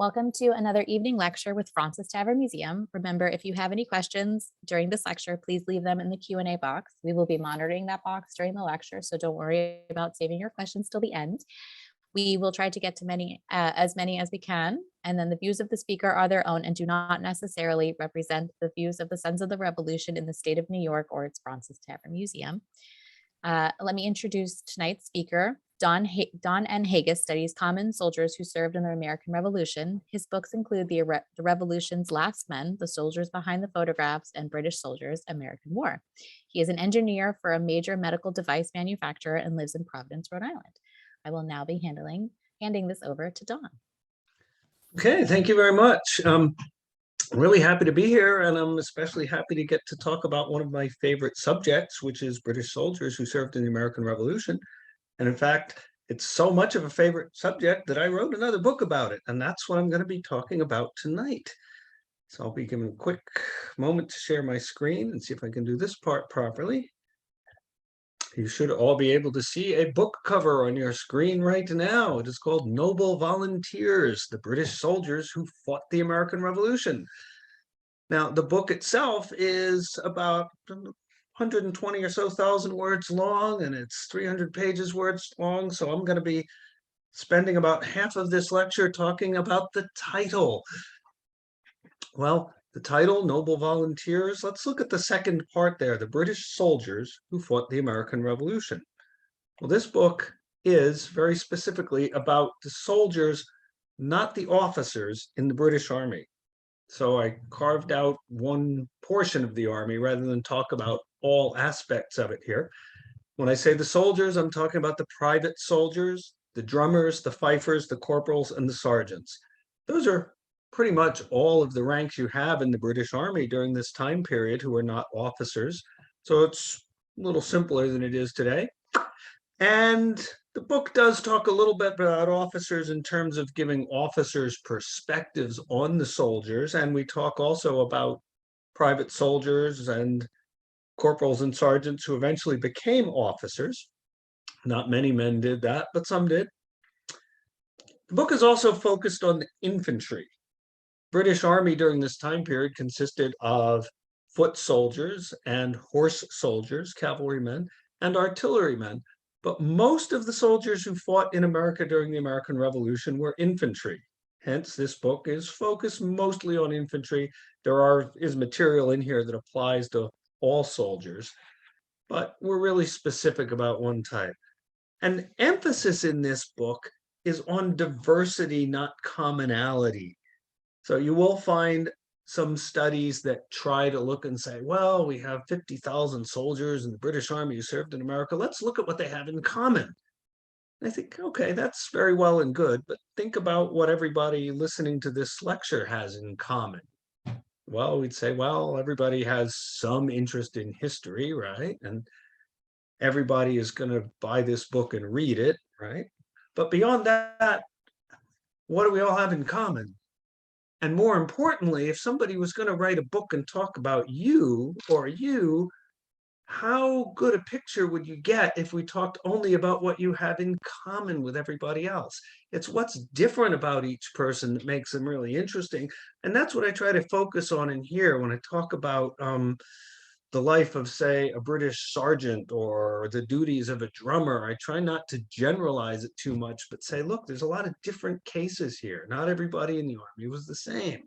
Welcome to another evening lecture with Fraunces Tavern Museum. Remember, if you have any questions during this lecture, please leave them in the Q&A box. We will be monitoring that box during the lecture, so don't worry about saving your questions till the end. We will try to get to as many as we can, and then the views of the speaker are their own and do not necessarily represent the views of the Sons of the Revolution in the state of New York or its Fraunces Tavern Museum. Let me introduce tonight's speaker. Don N. Hagist studies common soldiers who served in the American Revolution. His books include the Revolution's Last Men, The Soldiers Behind the Photographs, and British Soldiers, American War. He is an engineer for a major medical device manufacturer and lives in Providence, Rhode Island. I will now be handing this over to Don. Okay, thank you very much. I'm really happy to be here, and I'm especially happy to get to talk about one of my favorite subjects, which is British soldiers who served in the American Revolution. And in fact, it's so much of a favorite subject that I wrote another book about it, and that's what I'm going to be talking about tonight. So I'll be giving a quick moment to share my screen and see if I can do this part properly. You should all be able to see a book cover on your screen right now. It is called Noble Volunteers, the British Soldiers Who Fought the American Revolution. Now, the book itself is about 120 or so thousand words long, and it's 300 pages words long. So I'm going to be spending about half of this lecture talking about the title. Well, the title, Noble Volunteers, let's look at the second part there, the British Soldiers Who Fought the American Revolution. Well, this book is very specifically about the soldiers, not the officers in the British Army. So I carved out one portion of the Army rather than talk about all aspects of it here. When I say the soldiers, I'm talking about the private soldiers, the drummers, the fifers, the corporals, and the sergeants. Those are pretty much all of the ranks you have in the British Army during this time period who are not officers. So it's a little simpler than it is today. And the book does talk a little bit about officers in terms of giving officers perspectives on the soldiers. And we talk also about private soldiers and corporals and sergeants who eventually became officers. Not many men did that, but some did. The book is also focused on the infantry. British Army during this time period consisted of foot soldiers and horse soldiers, cavalrymen, and artillerymen. But most of the soldiers who fought in America during the American Revolution were infantry. Hence, this book is focused mostly on infantry. There is material in here that applies to all soldiers, but we're really specific about one type. And emphasis in this book is on diversity, not commonality. So you will find some studies that try to look and say, well, we have 50,000 soldiers in the British Army who served in America. Let's look at what they have in common. And I think, okay, that's very well and good, but think about what everybody listening to this lecture has in common. Well, we'd say, well, everybody has some interest in history, right? And everybody is going to buy this book and read it, right? But beyond that, what do we all have in common? And more importantly, if somebody was going to write a book and talk about you, how good a picture would you get if we talked only about what you have in common with everybody else? It's what's different about each person that makes them really interesting. And that's what I try to focus on in here when I talk about the life of, say, a British sergeant or the duties of a drummer. I try not to generalize it too much, but say, look, there's a lot of different cases here. Not everybody in the Army was the same.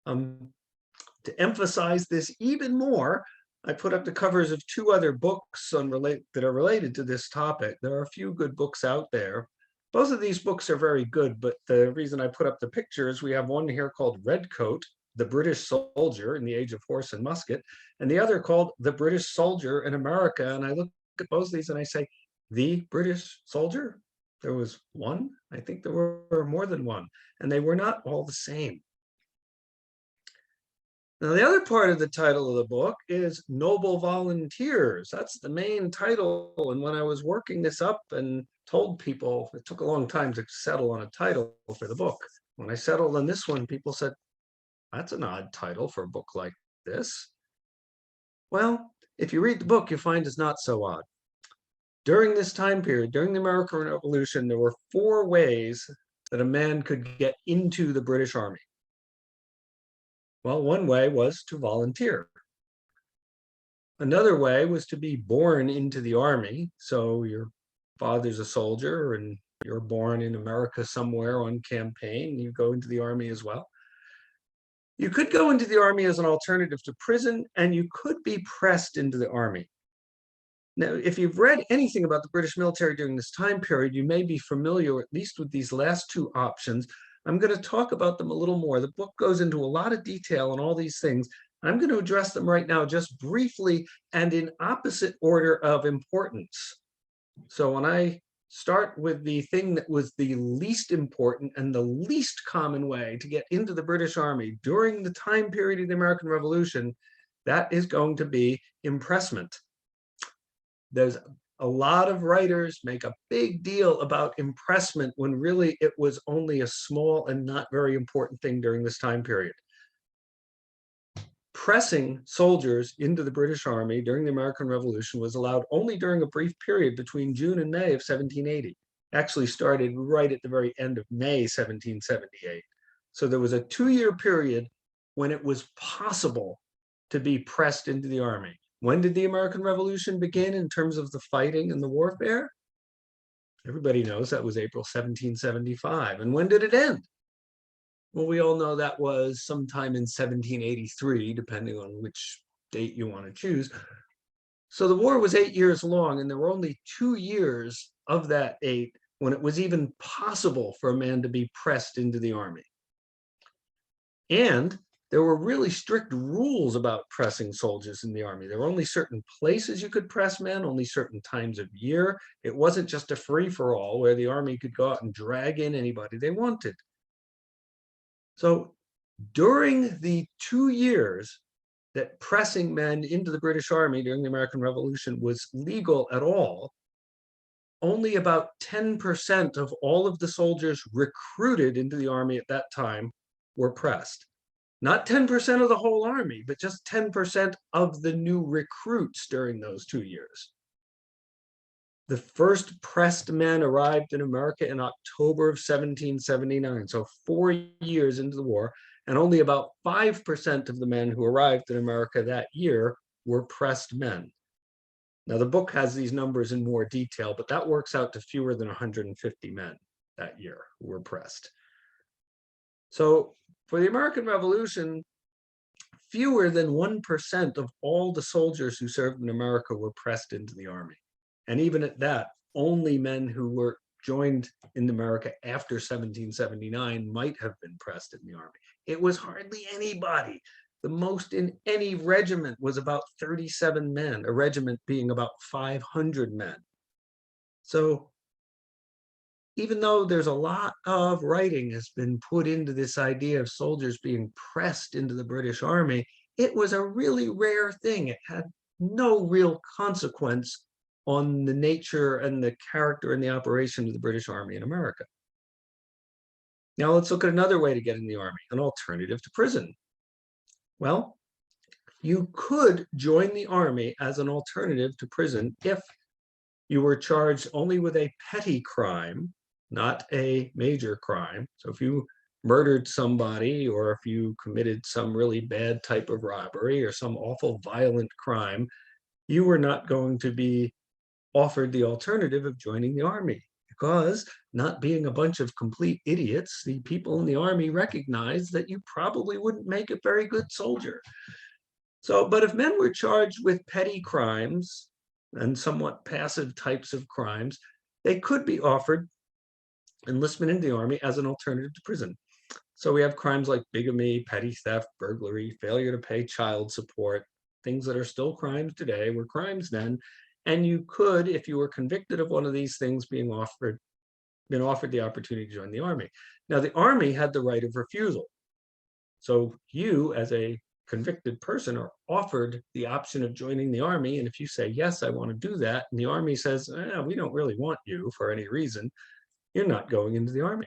To emphasize this even more, I put up the covers of two other books that are related to this topic. There are a few good books out there. Both of these books are very good, but the reason I put up the pictures, we have one here called Redcoat, the British Soldier in the Age of Horse and Musket, and the other called The British Soldier in America. And I look at both of these and I say, the British soldier? There was one? I think there were more than one, and they were not all the same. Now, the other part of the title of the book is Noble Volunteers. That's the main title. And when I was working this up and told people, it took a long time to settle on a title for the book. When I settled on this one, people said, that's an odd title for a book like this. Well, if you read the book, you find it's not so odd. During this time period, during the American Revolution, there were four ways that a man could get into the British Army? Well, one way was to volunteer. Another way was to be born into the army. So your father's a soldier and you're born in America somewhere on campaign, you go into the army as well. You could go into the army as an alternative to prison, and you could be pressed into the army. Now, if you've read anything about the British military during this time period, you may be familiar at least with these last two options. I'm going to talk about them a little more. The book goes into a lot of detail on all these things. I'm going to address them right now just briefly and in opposite order of importance. So when I start with the thing that was the least important and the least common way to get into the British Army during the time period of the American Revolution, that is going to be impressment. There's a lot of writers make a big deal about impressment when really it was only a small and not very important thing during this time period. Pressing soldiers into the British Army during the American Revolution was allowed only during a brief period between June and May of 1780. Actually started right at the very end of May 1778. So there was a 2-year period when it was possible to be pressed into the army. When did the American Revolution begin in terms of the fighting and the warfare? Everybody knows that was April 1775. And when did it end? Well, we all know that was sometime in 1783, depending on which date you want to choose. So the war was 8 years long, and there were only 2 years of that 8 when it was even possible for a man to be pressed into the army. And there were really strict rules about pressing soldiers in the army. There were only certain places you could press men, only certain times of year. It wasn't just a free-for-all where the army could go out and drag in anybody they wanted. So during the 2 years that pressing men into the British Army during the American Revolution was legal at all, only about 10% of all of the soldiers recruited into the army at that time were pressed. Not 10% of the whole army, but just 10% of the new recruits during those 2 years. The first pressed men arrived in America in October of 1779, so 4 years into the war, and only about 5% of the men who arrived in America that year were pressed men. Now, the book has these numbers in more detail, but that works out to fewer than 150 men that year who were pressed. So for the American Revolution, fewer than 1% of all the soldiers who served in America were pressed into the army. And even at that, only men who were joined in America after 1779 might have been pressed in the army. It was hardly anybody. The most in any regiment was about 37 men, a regiment being about 500 men. So even though there's a lot of writing has been put into this idea of soldiers being pressed into the British Army, it was a really rare thing. It had no real consequence on the nature and the character and the operation of the British Army in America. Now let's look at another way to get in the army, an alternative to prison. Well, you could join the army as an alternative to prison if you were charged only with a petty crime, not a major crime. So if you murdered somebody, or if you committed some really bad type of robbery or some awful violent crime, you were not going to be offered the alternative of joining the army, because, not being a bunch of complete idiots, the people in the army recognized that you probably wouldn't make a very good soldier. So, but if men were charged with petty crimes and somewhat passive types of crimes, they could be offered enlistment in the army as an alternative to prison. So we have crimes like bigamy, petty theft, burglary, failure to pay child support, things that are still crimes today were crimes then. And you could, if you were convicted of one of these things, been offered the opportunity to join the army. Now, the army had the right of refusal. So you, as a convicted person, are offered the option of joining the army. And if you say, yes, I want to do that, and the army says, we don't really want you for any reason, you're not going into the army.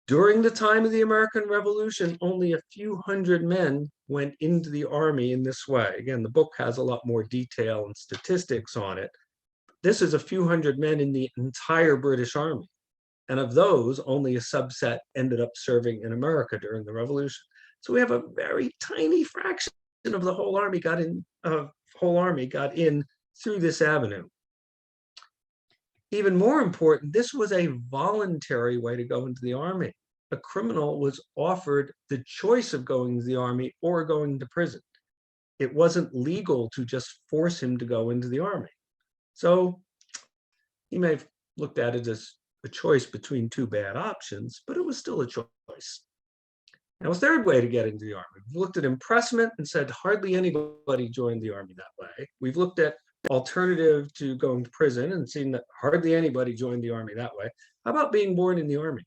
During the time of the American Revolution, only a few hundred men went into the army in this way. Again, the book has a lot more detail and statistics on it. This is a few hundred men in the entire British Army. And of those, only a subset ended up serving in America during the Revolution. So we have a very tiny fraction of the whole army got in through this avenue. Even more important, this was a voluntary way to go into the army. A criminal was offered the choice of going to the army or going to prison. It wasn't legal to just force him to go into the army. So he may have looked at it as a choice between two bad options, but it was still a choice. Now, a third way to get into the army, we've looked at impressment and said hardly anybody joined the army that way. We've looked at alternative to going to prison and seen that hardly anybody joined the army that way. How about being born in the army?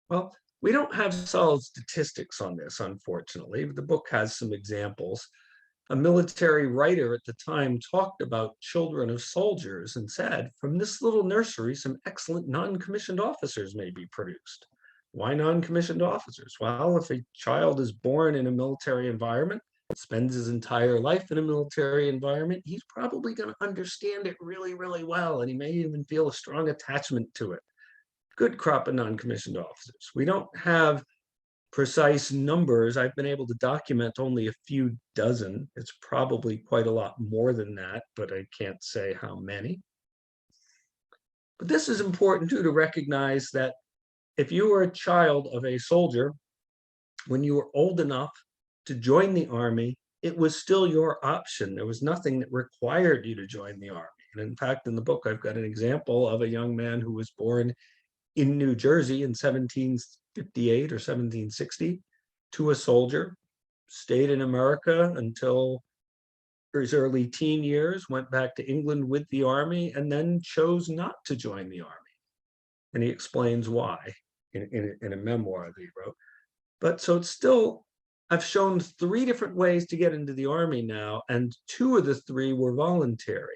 Well, we don't have solid statistics on this, unfortunately. The book has some examples. A military writer at the time talked about children of soldiers and said, from this little nursery, some excellent non-commissioned officers may be produced. Why non-commissioned officers? Well, if a child is born in a military environment, spends his entire life in a military environment, he's probably going to understand it really, really well, and he may even feel a strong attachment to it. Good crop of non-commissioned officers. We don't have precise numbers. I've been able to document only a few dozen. It's probably quite a lot more than that, but I can't say how many. But this is important too, to recognize that if you were a child of a soldier, when you were old enough to join the army, it was still your option. There was nothing that required you to join the army. And in fact, in the book, I've got an example of a young man who was born in New Jersey in 1758 or 1760 to a soldier, stayed in America until his early teen years, went back to England with the army, and then chose not to join the army. And he explains why in a memoir that he wrote. But so it's still, I've shown 3 different ways to get into the army now, and 2 of the 3 were voluntary.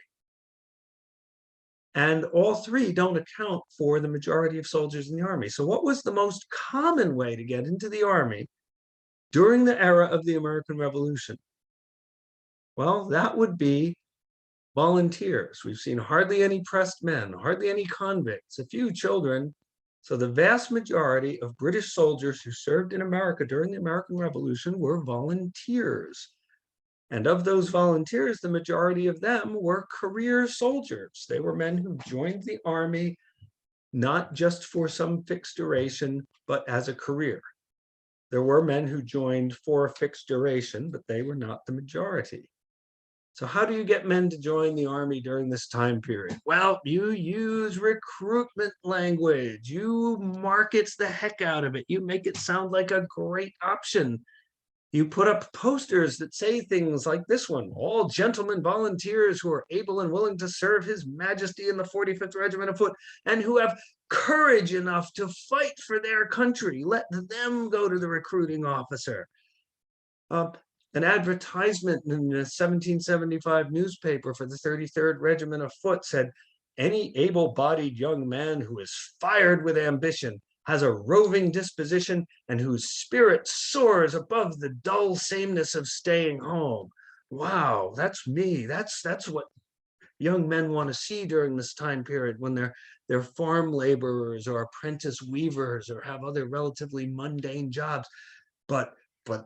And all 3 don't account for the majority of soldiers in the army. So what was the most common way to get into the army during the era of the American Revolution? Well, that would be volunteers. We've seen hardly any pressed men, hardly any convicts, a few children. So the vast majority of British soldiers who served in America during the American Revolution were volunteers. And of those volunteers, the majority of them were career soldiers. They were men who joined the army, not just for some fixed duration, but as a career. There were men who joined for a fixed duration, but they were not the majority. So how do you get men to join the army during this time period? Well, you use recruitment language. You market the heck out of it. You make it sound like a great option. You put up posters that say things like this one: all gentlemen volunteers who are able and willing to serve His Majesty in the 45th Regiment of Foot and who have courage enough to fight for their country, let them go to the recruiting officer. An advertisement in the 1775 newspaper for the 33rd Regiment of Foot said, any able-bodied young man who is fired with ambition, has a roving disposition, and whose spirit soars above the dull sameness of staying home. Wow, that's me. That's what young men want to see during this time period when they're farm laborers or apprentice weavers or have other relatively mundane jobs. But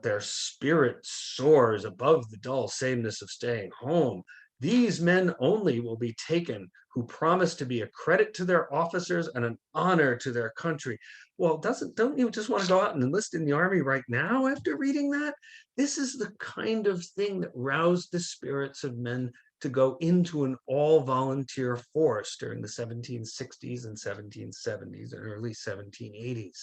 their spirit soars above the dull sameness of staying home. These men only will be taken who promise to be a credit to their officers and an honor to their country. Well, don't you just want to go out and enlist in the army right now after reading that? This is the kind of thing that roused the spirits of men to go into an all-volunteer force during the 1760s and 1770s and early 1780s.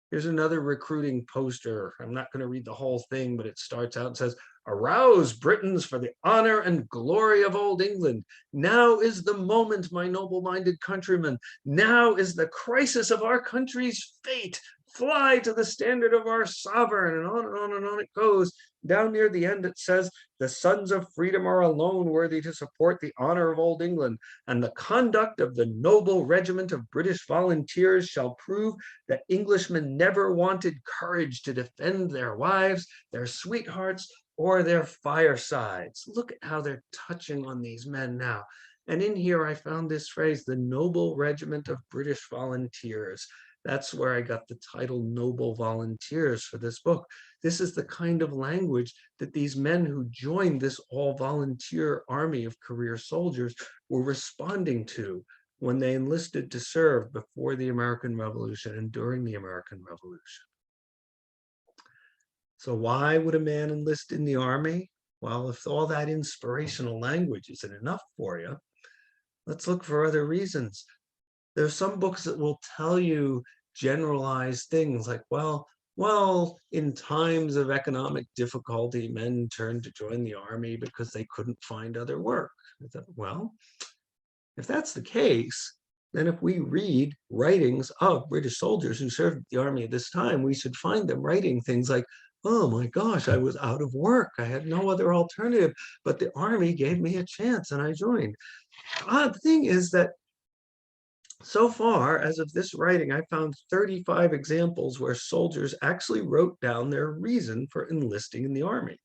Here's another recruiting poster. I'm not going to read the whole thing, but it starts out and says, arouse Britons for the honor and glory of old England. Now is the moment, my noble-minded countrymen. Now is the crisis of our country's fate. Fly to the standard of our sovereign, and on and on it goes. Down near the end, it says, the sons of freedom are alone worthy to support the honor of old England, and the conduct of the noble regiment of British volunteers shall prove that Englishmen never wanted courage to defend their wives, their sweethearts, or their firesides. Look at how they're touching on these men now. And in here, I found this phrase, the Noble Regiment of British Volunteers. That's where I got the title Noble Volunteers for this book. This is the kind of language that these men who joined this all-volunteer army of career soldiers were responding to when they enlisted to serve before the American Revolution and during the American Revolution. So why would a man enlist in the army? Well, if all that inspirational language isn't enough for you, let's look for other reasons. There's some books that will tell you generalized things like, well, in times of economic difficulty, men turned to join the army because they couldn't find other work. Well, if that's the case, then if we read writings of British soldiers who served the army at this time, we should find them writing things like, oh my gosh, I was out of work. I had no other alternative, but the army gave me a chance and I joined. The odd thing is that so far, as of this writing, I found 35 examples where soldiers actually wrote down their reason for enlisting in the army.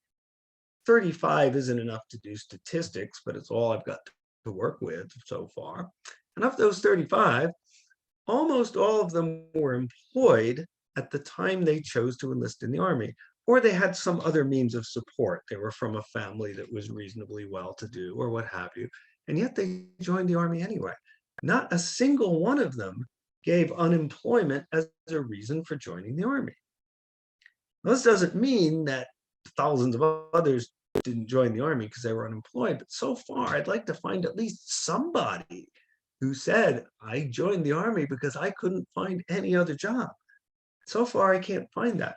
35 isn't enough to do statistics, but it's all I've got to work with so far. And of those 35, almost all of them were employed at the time they chose to enlist in the army, or they had some other means of support. They were from a family that was reasonably well-to-do or what have you, and yet they joined the army anyway. Not a single one of them gave unemployment as a reason for joining the army. Now, this doesn't mean that thousands of others didn't join the army because they were unemployed, but so far I'd like to find at least somebody who said, I joined the army because I couldn't find any other job. So far, I can't find that.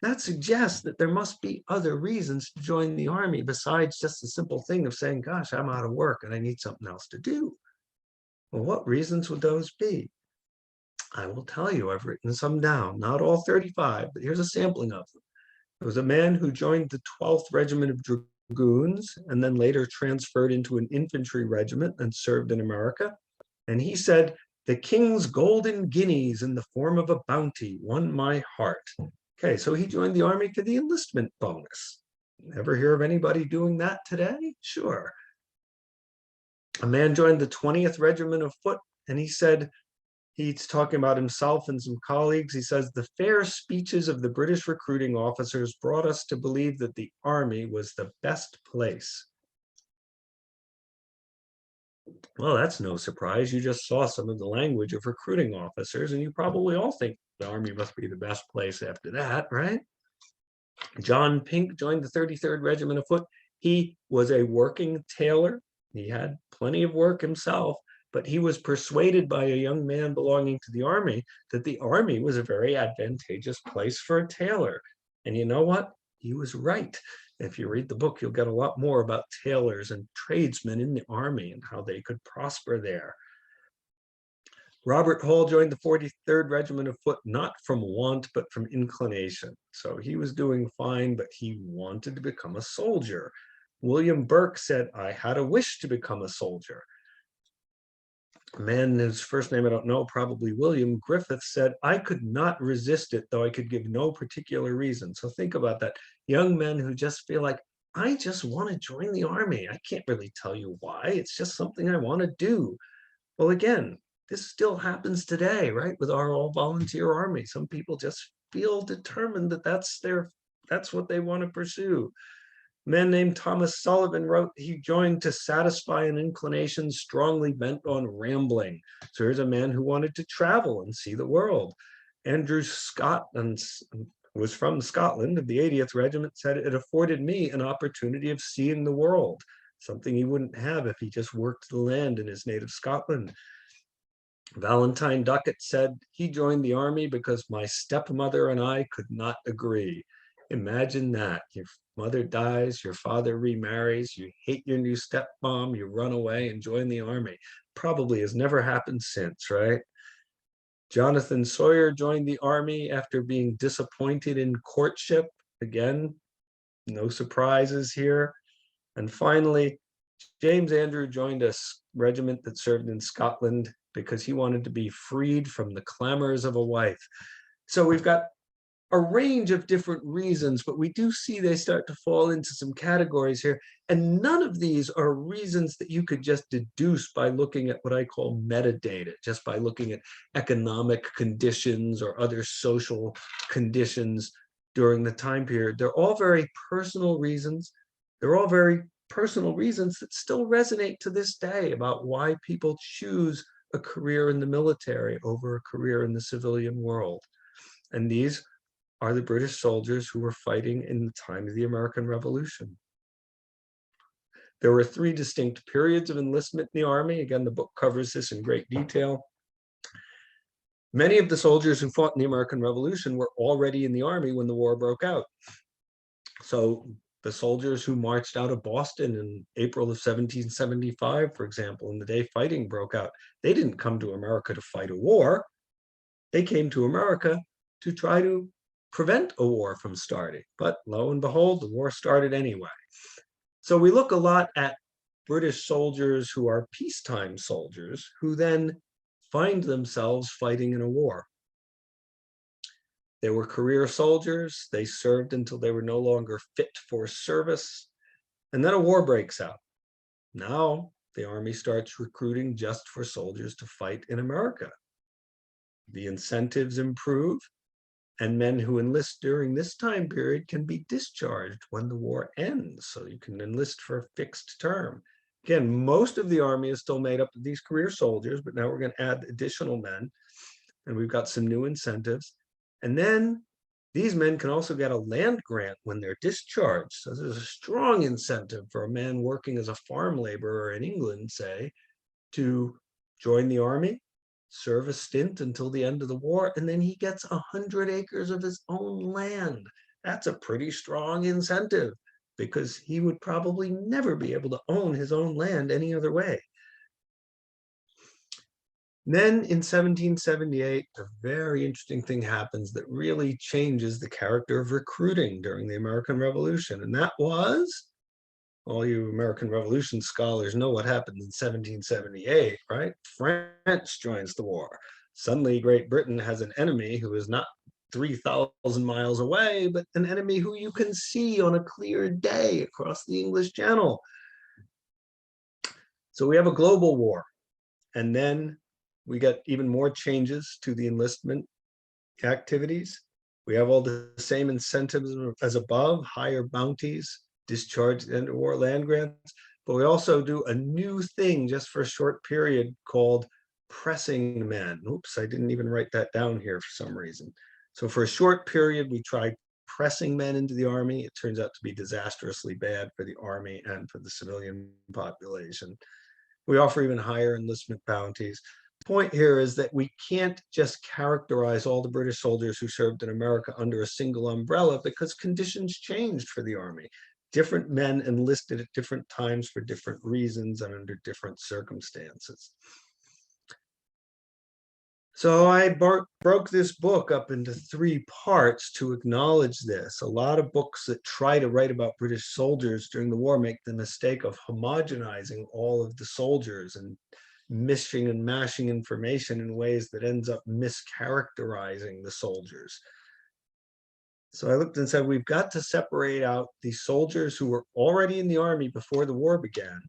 That suggests that there must be other reasons to join the army besides just the simple thing of saying, gosh, I'm out of work and I need something else to do. Well, what reasons would those be? I will tell you, I've written some down, not all 35, but here's a sampling of them. There was a man who joined the 12th Regiment of Dragoons and then later transferred into an infantry regiment and served in America. And he said, the king's golden guineas in the form of a bounty won my heart. Okay, so he joined the army for the enlistment bonus. Never hear of anybody doing that today? Sure. A man joined the 20th Regiment of Foot, and he said, he's talking about himself and some colleagues. He says, the fair speeches of the British recruiting officers brought us to believe that the army was the best place. Well, that's no surprise. You just saw some of the language of recruiting officers, and you probably all think the army must be the best place after that, right? John Pink joined the 33rd Regiment of Foot. He was a working tailor. He had plenty of work himself, but he was persuaded by a young man belonging to the army that the army was a very advantageous place for a tailor. And you know what? He was right. If you read the book, you'll get a lot more about tailors and tradesmen in the army and how they could prosper there. Robert Hall joined the 43rd Regiment of Foot, not from want, but from inclination. So he was doing fine, but he wanted to become a soldier. William Burke said, I had a wish to become a soldier. A man, whose first name I don't know, probably William Griffith, said, I could not resist it, though I could give no particular reason. So think about that. Young men who just feel like, I just want to join the army. I can't really tell you why. It's just something I want to do. Well, again, this still happens today, right? With our all-volunteer army. Some people just feel determined that that's what they want to pursue. A man named Thomas Sullivan wrote he joined to satisfy an inclination strongly bent on rambling. So here's a man who wanted to travel and see the world. Andrew Scott was from Scotland of the 80th Regiment, said it afforded me an opportunity of seeing the world, something he wouldn't have if he just worked the land in his native Scotland. Valentine Duckett said he joined the army because my stepmother and I could not agree. Imagine that. Your mother dies, your father remarries, you hate your new stepmom, you run away and join the army. Probably has never happened since, right? Jonathan Sawyer joined the army after being disappointed in courtship. Again, no surprises here. And finally, James Andrew joined a regiment that served in Scotland because he wanted to be freed from the clamors of a wife. So we've got a range of different reasons, but we do see they start to fall into some categories here. And none of these are reasons that you could just deduce by looking at what I call metadata, just by looking at economic conditions or other social conditions during the time period. They're all very personal reasons. They're all very personal reasons that still resonate to this day about why people choose a career in the military over a career in the civilian world. And these are the British soldiers who were fighting in the time of the American Revolution. There were 3 distinct periods of enlistment in the Army. Again, the book covers this in great detail. Many of the soldiers who fought in the American Revolution were already in the Army when the war broke out. So the soldiers who marched out of Boston in April of 1775, for example, and the day fighting broke out, they didn't come to America to fight a war. They came to America to try to prevent a war from starting. But lo and behold, the war started anyway. So we look a lot at British soldiers who are peacetime soldiers who then find themselves fighting in a war. They were career soldiers. They served until they were no longer fit for service. And then a war breaks out. Now the Army starts recruiting just for soldiers to fight in America. The incentives improve, and men who enlist during this time period can be discharged when the war ends. So you can enlist for a fixed term. Again, most of the Army is still made up of these career soldiers, but now we're going to add additional men, and we've got some new incentives. And then these men can also get a land grant when they're discharged. So there's a strong incentive for a man working as a farm laborer in England, say, to join the Army, serve a stint until the end of the war, and then he gets 100 acres of his own land. That's a pretty strong incentive because he would probably never be able to own his own land any other way. Then in 1778, a very interesting thing happens that really changes the character of recruiting during the American Revolution. And that was, all you American Revolution scholars know what happened in 1778, right? France joins the war. Suddenly, Great Britain has an enemy who is not 3,000 miles away, but an enemy who you can see on a clear day across the English Channel. So we have a global war. And then we get even more changes to the enlistment activities. We have all the same incentives as above, higher bounties, discharge and war land grants, but we also do a new thing just for a short period called pressing men. Oops, I didn't even write that down here for some reason. So for a short period, we tried pressing men into the Army. It turns out to be disastrously bad for the Army and for the civilian population. We offer even higher enlistment bounties. The point here is that we can't just characterize all the British soldiers who served in America under a single umbrella because conditions changed for the Army. Different men enlisted at different times for different reasons and under different circumstances. So I broke this book up into 3 parts to acknowledge this. A lot of books that try to write about British soldiers during the war make the mistake of homogenizing all of the soldiers and mishing and mashing information in ways that ends up mischaracterizing the soldiers. So I looked and said, we've got to separate out the soldiers who were already in the Army before the war began,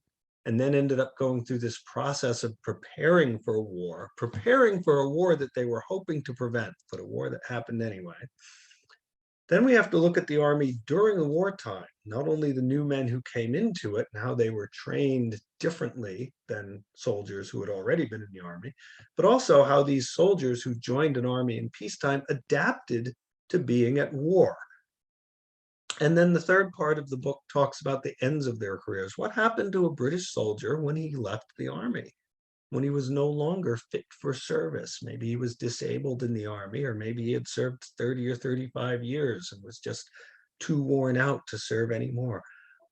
and then ended up going through this process of preparing for a war that they were hoping to prevent, but a war that happened anyway. Then we have to look at the Army during the wartime, not only the new men who came into it and how they were trained differently than soldiers who had already been in the Army, but also how these soldiers who joined an Army in peacetime adapted to being at war. And then the third part of the book talks about the ends of their careers. What happened to a British soldier when he left the Army? When he was no longer fit for service? Maybe he was disabled in the Army, or maybe he had served 30 or 35 years and was just too worn out to serve anymore.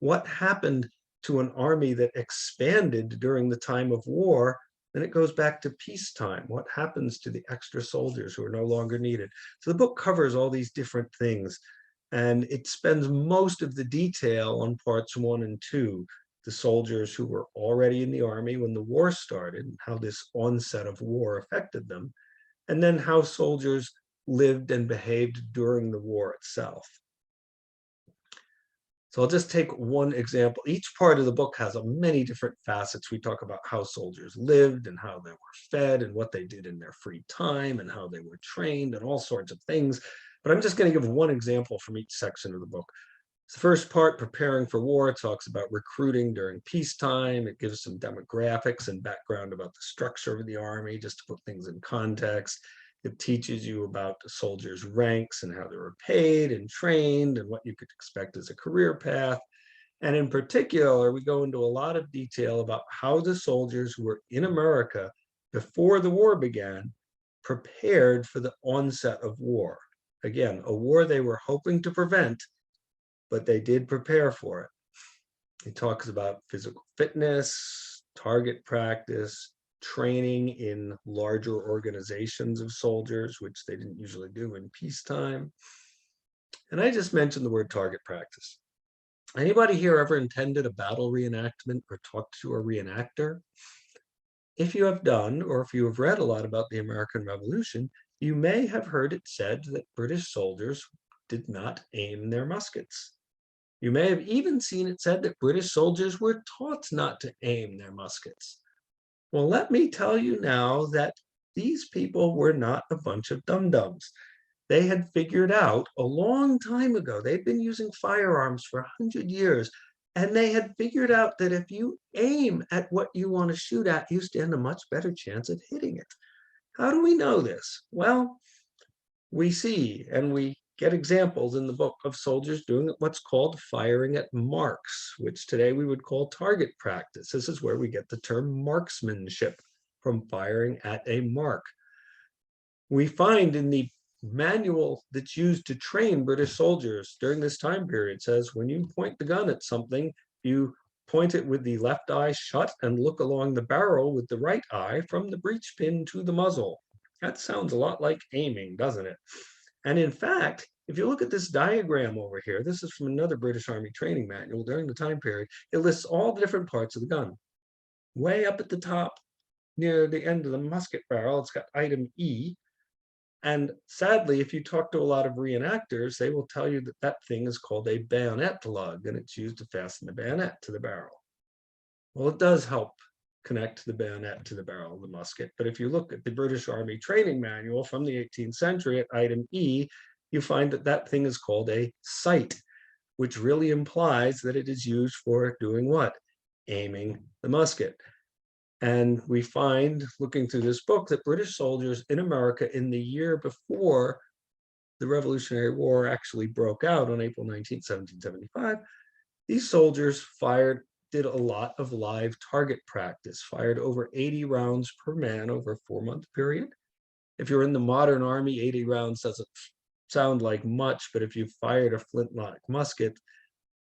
What happened to an Army that expanded during the time of war? Then it goes back to peacetime. What happens to the extra soldiers who are no longer needed? So the book covers all these different things, and it spends most of the detail on parts 1 and 2, the soldiers who were already in the Army when the war started, and how this onset of war affected them, and then how soldiers lived and behaved during the war itself. So I'll just take one example. Each part of the book has many different facets. We talk about how soldiers lived and how they were fed and what they did in their free time and how they were trained and all sorts of things. But I'm just going to give one example from each section of the book. The first part, preparing for war, talks about recruiting during peacetime. It gives some demographics and background about the structure of the army, just to put things in context. It teaches you about the soldiers' ranks and how they were paid and trained and what you could expect as a career path. And in particular, we go into a lot of detail about how the soldiers who were in America before the war began prepared for the onset of war. Again, a war they were hoping to prevent, but they did prepare for it. He talks about physical fitness, target practice, training in larger organizations of soldiers, which they didn't usually do in peacetime. And I just mentioned the word target practice. Anybody here ever attended a battle reenactment or talked to a reenactor? If you have done, or if you have read a lot about the American Revolution, you may have heard it said that British soldiers did not aim their muskets. You may have even seen it said that British soldiers were taught not to aim their muskets. Well, let me tell you now that these people were not a bunch of dum-dums. They had figured out a long time ago, they'd been using firearms for 100 years, and they had figured out that if you aim at what you want to shoot at, you stand a much better chance of hitting it. How do we know this? Well, we see and we get examples in the book of soldiers doing what's called firing at marks, which today we would call target practice. This is where we get the term marksmanship, from firing at a mark. We find in the manual that's used to train British soldiers during this time period, says when you point the gun at something, you point it with the left eye shut and look along the barrel with the right eye from the breech pin to the muzzle. That sounds a lot like aiming, doesn't it? And in fact, if you look at this diagram over here, this is from another British Army training manual during the time period. It lists all the different parts of the gun. Way up at the top, near the end of the musket barrel, it's got item E. And sadly, if you talk to a lot of reenactors, they will tell you that that thing is called a bayonet lug, and it's used to fasten the bayonet to the barrel. Well, it does help connect the bayonet to the barrel of the musket. But if you look at the British Army training manual from the 18th century at item E, you find that that thing is called a sight, which really implies that it is used for doing what? Aiming the musket. And we find, looking through this book, that British soldiers in America in the year before the Revolutionary War actually broke out on April 19, 1775, these soldiers did a lot of live target practice, fired over 80 rounds per man over a 4-month period. If you're in the modern army, 80 rounds doesn't sound like much, but if you fired a flintlock musket,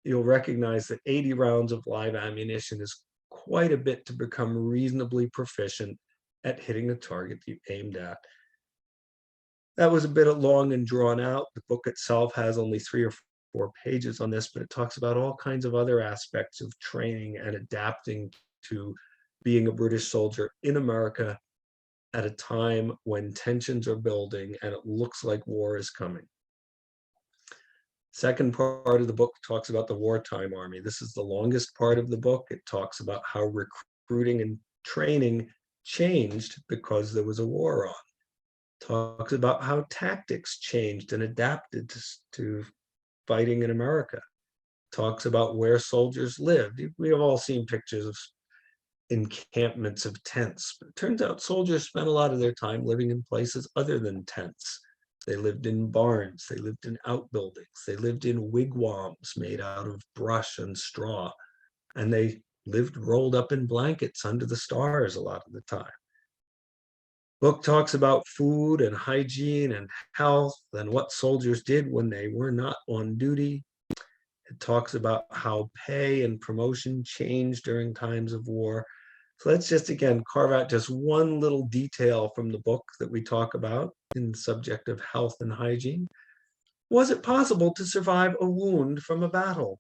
you'll recognize that 80 rounds of live ammunition is quite a bit to become reasonably proficient at hitting the target you aimed at. That was a bit long and drawn out. The book itself has only 3 or 4 pages on this, but it talks about all kinds of other aspects of training and adapting to being a British soldier in America at a time when tensions are building and it looks like war is coming. Second part of the book talks about the wartime army. This is the longest part of the book. It talks about how recruiting and training changed because there was a war on. Talks about how tactics changed and adapted to fighting in America. Talks about where soldiers lived. We have all seen pictures of encampments of tents, but it turns out soldiers spent a lot of their time living in places other than tents. They lived in barns, they lived in outbuildings, they lived in wigwams made out of brush and straw, and they lived rolled up in blankets under the stars a lot of the time. Book talks about food and hygiene and health and what soldiers did when they were not on duty. It talks about how pay and promotion changed during times of war. So let's just, again, carve out just one little detail from the book that we talk about in the subject of health and hygiene. Was it possible to survive a wound from a battle?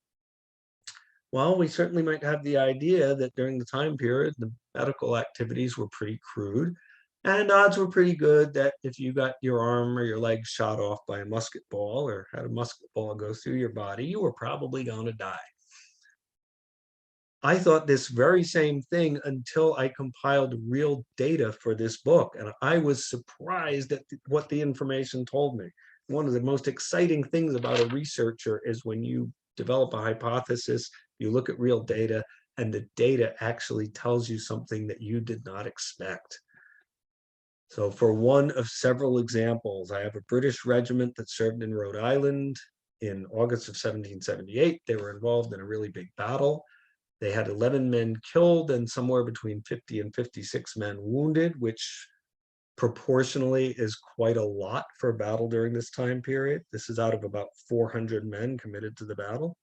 Well, we certainly might have the idea that during the time period, the medical activities were pretty crude, but And odds were pretty good that if you got your arm or your leg shot off by a musket ball or had a musket ball go through your body, you were probably going to die. I thought this very same thing until I compiled real data for this book. And I was surprised at what the information told me. One of the most exciting things about a researcher is when you develop a hypothesis, you look at real data, and the data actually tells you something that you did not expect. So for one of several examples, I have a British regiment that served in Rhode Island in August of 1778. They were involved in a really big battle. They had 11 men killed and somewhere between 50 and 56 men wounded, which proportionally is quite a lot for a battle during this time period. This is out of about 400 men committed to the battle.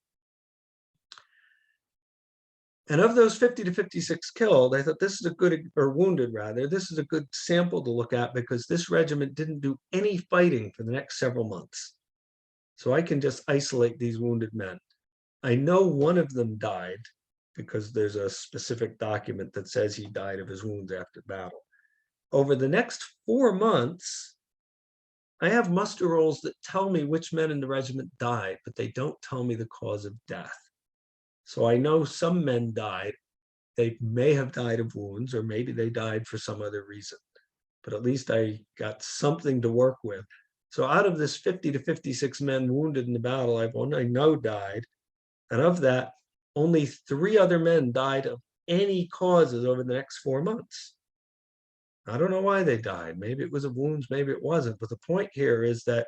And of those 50 to 56 killed, I thought this is a good, or wounded rather, this is a good sample to look at because this regiment didn't do any fighting for the next several months. So I can just isolate these wounded men. I know one of them died because there's a specific document that says he died of his wounds after battle. Over the next 4 months, I have muster rolls that tell me which men in the regiment died, but they don't tell me the cause of death. So I know some men died. They may have died of wounds, or maybe they died for some other reason. But at least I got something to work with. So out of this 50 to 56 men wounded in the battle, I've one I know died. And of that, only 3 other men died of any causes over the next 4 months. I don't know why they died. Maybe it was of wounds, maybe it wasn't. But the point here is that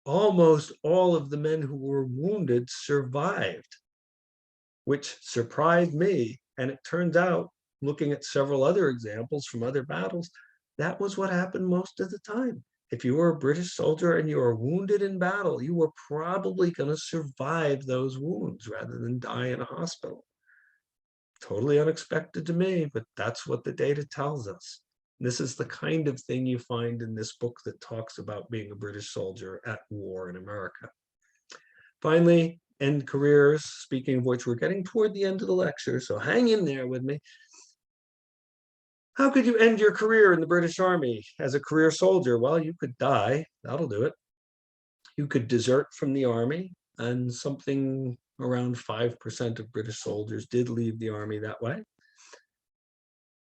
almost all of the men who were wounded survived, which surprised me. And it turns out, looking at several other examples from other battles, that was what happened most of the time. If you were a British soldier and you were wounded in battle, you were probably going to survive those wounds rather than die in a hospital. Totally unexpected to me, but that's what the data tells us. This is the kind of thing you find in this book that talks about being a British soldier at war in America. Finally, end careers, speaking of which, we're getting toward the end of the lecture, so hang in there with me. How could you end your career in the British Army as a career soldier? Well, you could die. That'll do it. You could desert from the army, and something around 5% of British soldiers did leave the army that way.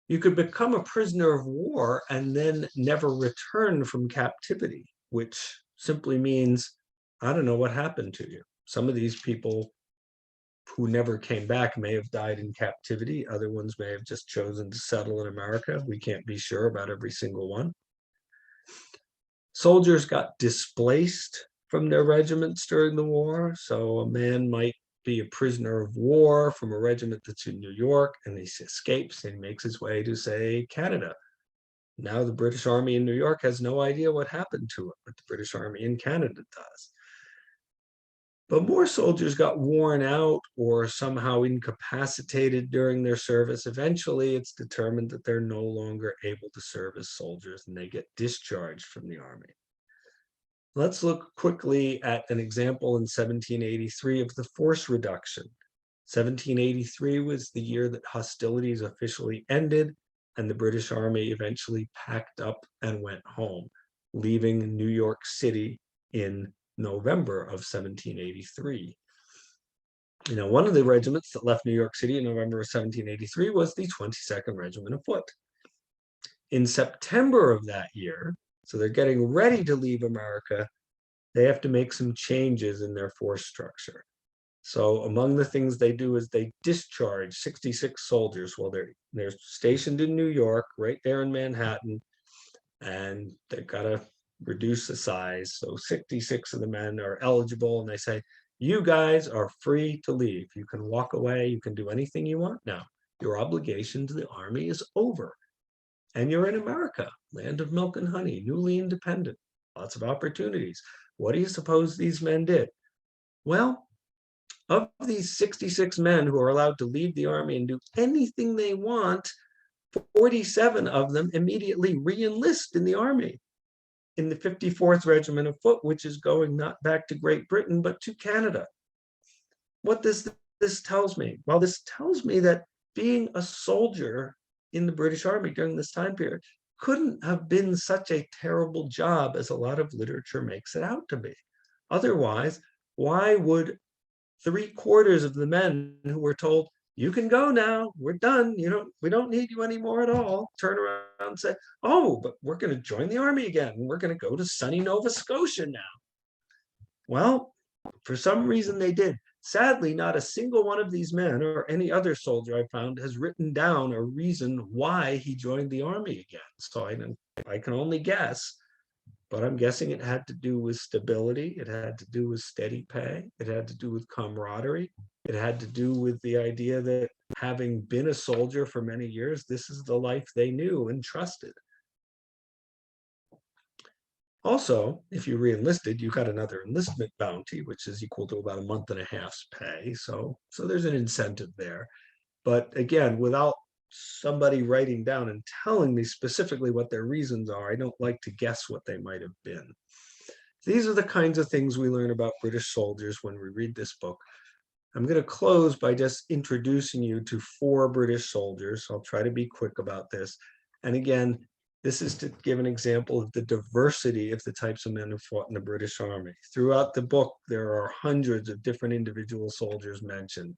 You could become a prisoner of war and then never return from captivity, which simply means, I don't know what happened to you. Some of these people who never came back may have died in captivity. Other ones may have just chosen to settle in America. We can't be sure about every single one. Soldiers got displaced from their regiments during the war. So a man might be a prisoner of war from a regiment that's in New York, and he escapes and makes his way to, say, Canada. Now the British Army in New York has no idea what happened to it, but the British Army in Canada does. But more soldiers got worn out or somehow incapacitated during their service. Eventually, it's determined that they're no longer able to serve as soldiers and they get discharged from the army. Let's look quickly at an example in 1783 of the force reduction. 1783 was the year that hostilities officially ended and the British Army eventually packed up and went home, leaving New York City in November of 1783. One of the regiments that left New York City in November of 1783 was the 22nd Regiment of Foot. In September of that year, so they're getting ready to leave America, they have to make some changes in their force structure. So among the things they do is they discharge 66 soldiers while they're stationed in New York, right there in Manhattan, and they've got to reduce the size. So 66 of the men are eligible, and they say, you guys are free to leave. You can walk away. You can do anything you want now. Your obligation to the army is over. And you're in America, land of milk and honey, newly independent, lots of opportunities. What do you suppose these men did? Well, of these 66 men who are allowed to leave the army and do anything they want, 47 of them immediately re-enlist in the army, in the 54th Regiment of Foot, which is going not back to Great Britain, but to Canada. What does this tells me? Well, this tells me that being a soldier in the British Army during this time period couldn't have been such a terrible job as a lot of literature makes it out to be. Otherwise, why would 3/4 of the men who were told, you can go now, we're done, we don't need you anymore at all, turn around and say, oh, but we're going to join the army again. We're going to go to sunny Nova Scotia now. Well, for some reason they did. Sadly, not a single one of these men or any other soldier I found has written down a reason why he joined the army again. So I can only guess, but I'm guessing it had to do with stability. It had to do with steady pay. It had to do with camaraderie. It had to do with the idea that having been a soldier for many years, this is the life they knew and trusted. Also, if you re-enlisted, you got another enlistment bounty, which is equal to about a month and a half's pay. So there's an incentive there. But again, without somebody writing down and telling me specifically what their reasons are, I don't like to guess what they might have been. These are the kinds of things we learn about British soldiers when we read this book. I'm going to close by just introducing you to 4 British soldiers. I'll try to be quick about this. And again, this is to give an example of the diversity of the types of men who fought in the British Army. Throughout the book, there are hundreds of different individual soldiers mentioned.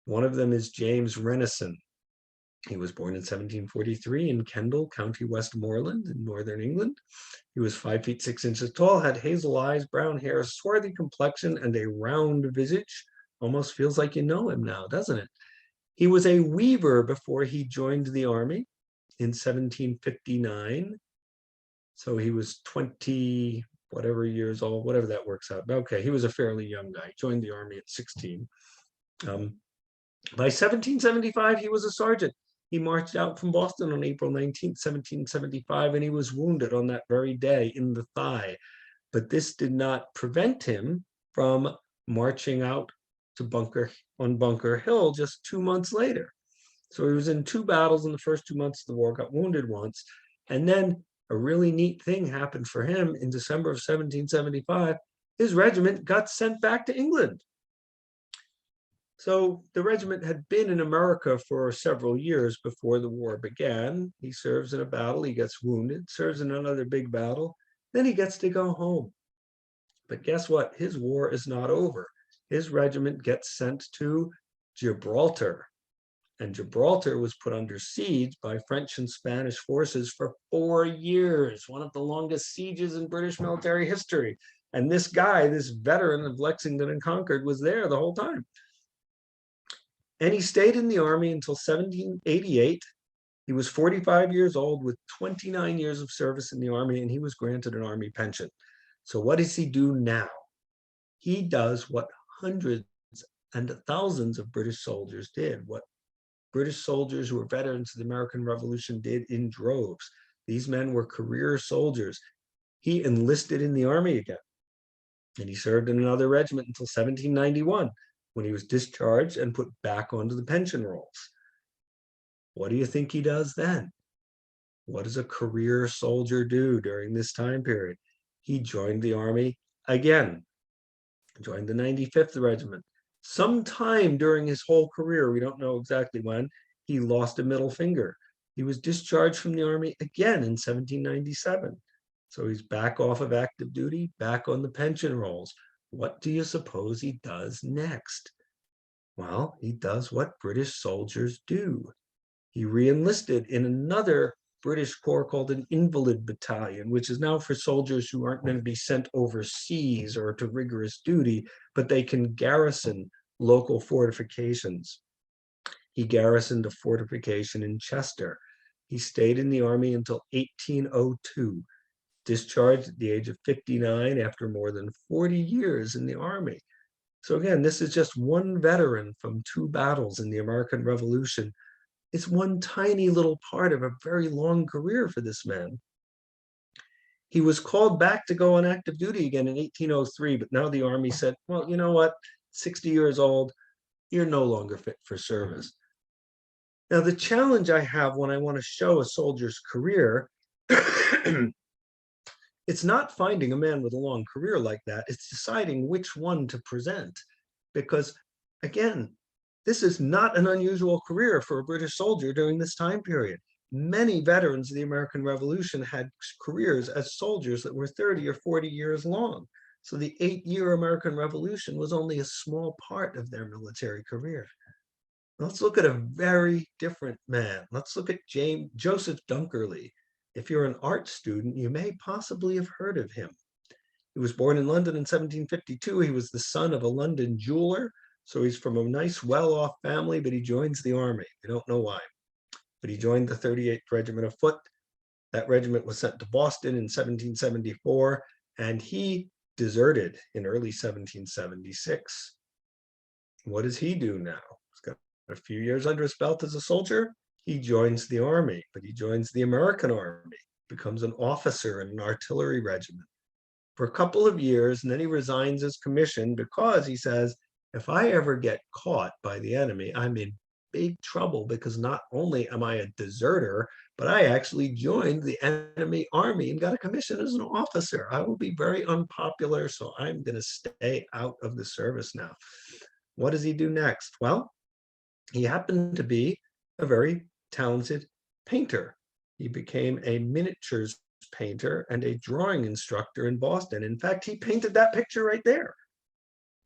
One of them is James Renison. He was born in 1743 in Kendal, County Westmoreland in northern England. He was 5 feet 6 inches tall, had hazel eyes, brown hair, swarthy complexion, and a round visage. Almost feels like you know him now, doesn't it? He was a weaver before he joined the army in 1759. So he was 20 whatever years old, whatever that works out. Okay, he was a fairly young guy, joined the army at 16. By 1775, he was a sergeant. He marched out from Boston on April 19, 1775, and he was wounded on that very day in the thigh. But this did not prevent him from marching out to Bunker Hill just 2 months later. So he was in 2 battles in the first 2 months of the war, got wounded once. And then a really neat thing happened for him in December of 1775. His regiment got sent back to England. So the regiment had been in America for several years before the war began. He serves in a battle, he gets wounded, serves in another big battle, then he gets to go home. But guess what? His war is not over. His regiment gets sent to Gibraltar. And Gibraltar was put under siege by French and Spanish forces for 4 years, one of the longest sieges in British military history. And this guy, this veteran of Lexington and Concord, was there the whole time. And he stayed in the army until 1788. He was 45 years old with 29 years of service in the army, and he was granted an army pension. So what does he do now? He does what hundreds and thousands of British soldiers did, what British soldiers who were veterans of the American Revolution did in droves. These men were career soldiers. He enlisted in the army again, and he served in another regiment until 1791, when he was discharged and put back onto the pension rolls. What do you think he does then? What does a career soldier do during this time period? He joined the army again, joined the 95th Regiment. Sometime during his whole career, we don't know exactly when, he lost a middle finger. He was discharged from the army again in 1797. So he's back off of active duty, back on the pension rolls. What do you suppose he does next? Well, he does what British soldiers do. He re-enlisted in another British corps called an invalid battalion, which is now for soldiers who aren't going to be sent overseas or to rigorous duty, but they can garrison local fortifications. He garrisoned a fortification in Chester. He stayed in the army until 1802, discharged at the age of 59 after more than 40 years in the army. So again, this is just one veteran from 2 battles in the American Revolution. It's one tiny little part of a very long career for this man. He was called back to go on active duty again in 1803, but now the army said, well, you know what, 60 years old, you're no longer fit for service. Now, the challenge I have when I want to show a soldier's career, it's not finding a man with a long career like that, it's deciding which one to present. Because, again, this is not an unusual career for a British soldier during this time period. Many veterans of the American Revolution had careers as soldiers that were 30 or 40 years long. So the 8-year American Revolution was only a small part of their military career. Let's look at a very different man. Let's look at Joseph Dunkerley. If you're an art student, you may possibly have heard of him. He was born in London in 1752. He was the son of a London jeweler. So he's from a nice, well-off family, but he joins the army. We don't know why. But he joined the 38th Regiment of Foot. That regiment was sent to Boston in 1774, and he deserted in early 1776. What does he do now? He's got a few years under his belt as a soldier. He joins the army, but he joins the American Army, becomes an officer in an artillery regiment for a couple of years, and then he resigns his commission because he says, if I ever get caught by the enemy, I'm in big trouble, because not only am I a deserter, but I actually joined the enemy army and got a commission as an officer. I will be very unpopular, so I'm going to stay out of the service now. What does he do next? Well, he happened to be a very talented painter. He became a miniatures painter and a drawing instructor in Boston. In fact, he painted that picture right there.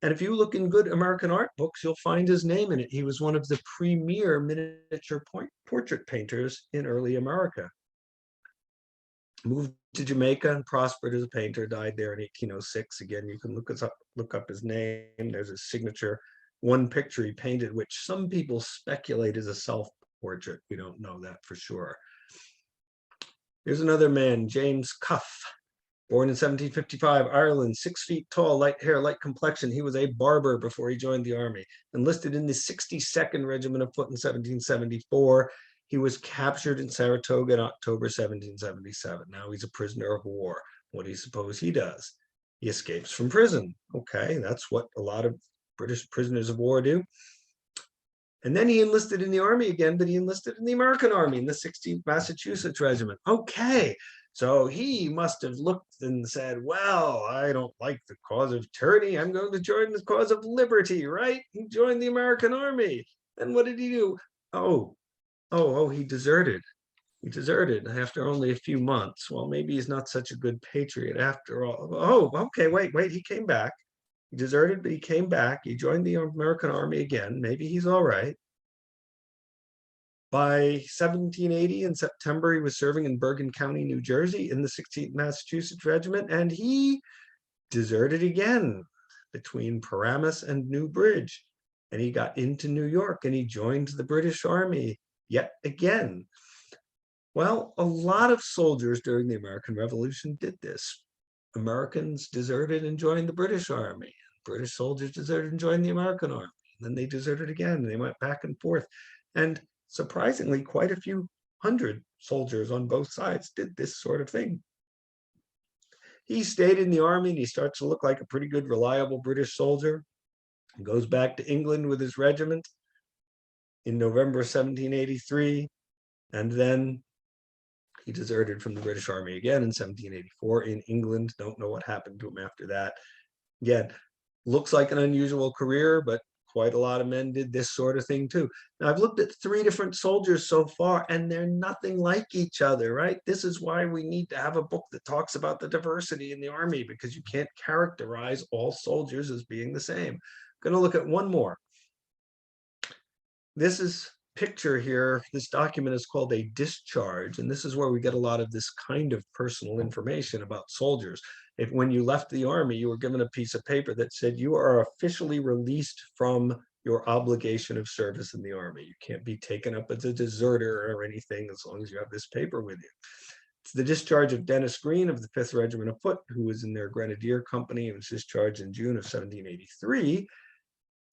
And if you look in good American art books, you'll find his name in it. He was one of the premier miniature portrait painters in early America. Moved to Jamaica and prospered as a painter, died there in 1806. Again, you can look up his name. There's his signature. One picture he painted, which some people speculate is a self-portrait. We don't know that for sure. Here's another man, James Cuff. Born in 1755, Ireland, 6 feet tall, light hair, light complexion. He was a barber before he joined the army. Enlisted in the 62nd Regiment of Foot in 1774. He was captured in Saratoga in October 1777. Now he's a prisoner of war. What do you suppose he does? He escapes from prison. Okay, that's what a lot of British prisoners of war do. And then he enlisted in the army again, but he enlisted in the American Army in the 16th Massachusetts Regiment. Okay, so he must have looked and said, well, I don't like the cause of tyranny. I'm going to join the cause of liberty, right? He joined the American Army. And what did he do? He deserted. He deserted after only a few months. Well, maybe he's not such a good patriot after all. Oh, okay, wait, he came back. He deserted, but he came back. He joined the American Army again. Maybe he's all right. By 1780, in September, he was serving in Bergen County, New Jersey, in the 16th Massachusetts Regiment, and he deserted again between Paramus and New Bridge. And he got into New York, and he joined the British Army yet again. Well, a lot of soldiers during the American Revolution did this. Americans deserted and joined the British Army. British soldiers deserted and joined the American Army. And then they deserted again, and they went back and forth. And surprisingly, quite a few hundred soldiers on both sides did this sort of thing. He stayed in the army, and he starts to look like a pretty good, reliable British soldier. He goes back to England with his regiment in November 1783, and then he deserted from the British Army again in 1784 in England. Don't know what happened to him after that. Again, looks like an unusual career, but quite a lot of men did this sort of thing too. Now, I've looked at 3 different soldiers so far, and they're nothing like each other, right? This is why we need to have a book that talks about the diversity in the army, because you can't characterize all soldiers as being the same. I'm going to look at one more. This picture here, this document is called a discharge, and this is where we get a lot of this kind of personal information about soldiers. If when you left the army, you were given a piece of paper that said you are officially released from your obligation of service in the army. You can't be taken up as a deserter or anything as long as you have this paper with you. It's the discharge of Dennis Green of the 5th Regiment of Foot, who was in their Grenadier Company and was discharged in June of 1783.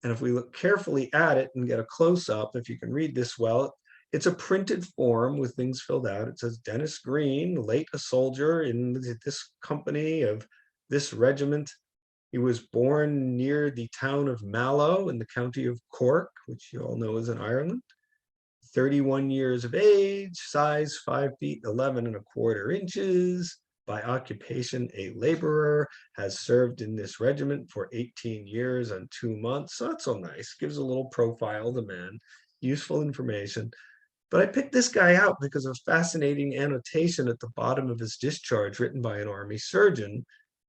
And if we look carefully at it and get a close-up, if you can read this well, it's a printed form with things filled out. It says, Dennis Green, late a soldier in this company of this regiment. He was born near the town of Mallow in the county of Cork, which you all know is in Ireland. 31 years of age, size 5 feet 11 1/4 inches. By occupation, a laborer, has served in this regiment for 18 years and 2 months. So that's so nice. Gives a little profile of the man. Useful information. But I picked this guy out because of a fascinating annotation at the bottom of his discharge written by an Army surgeon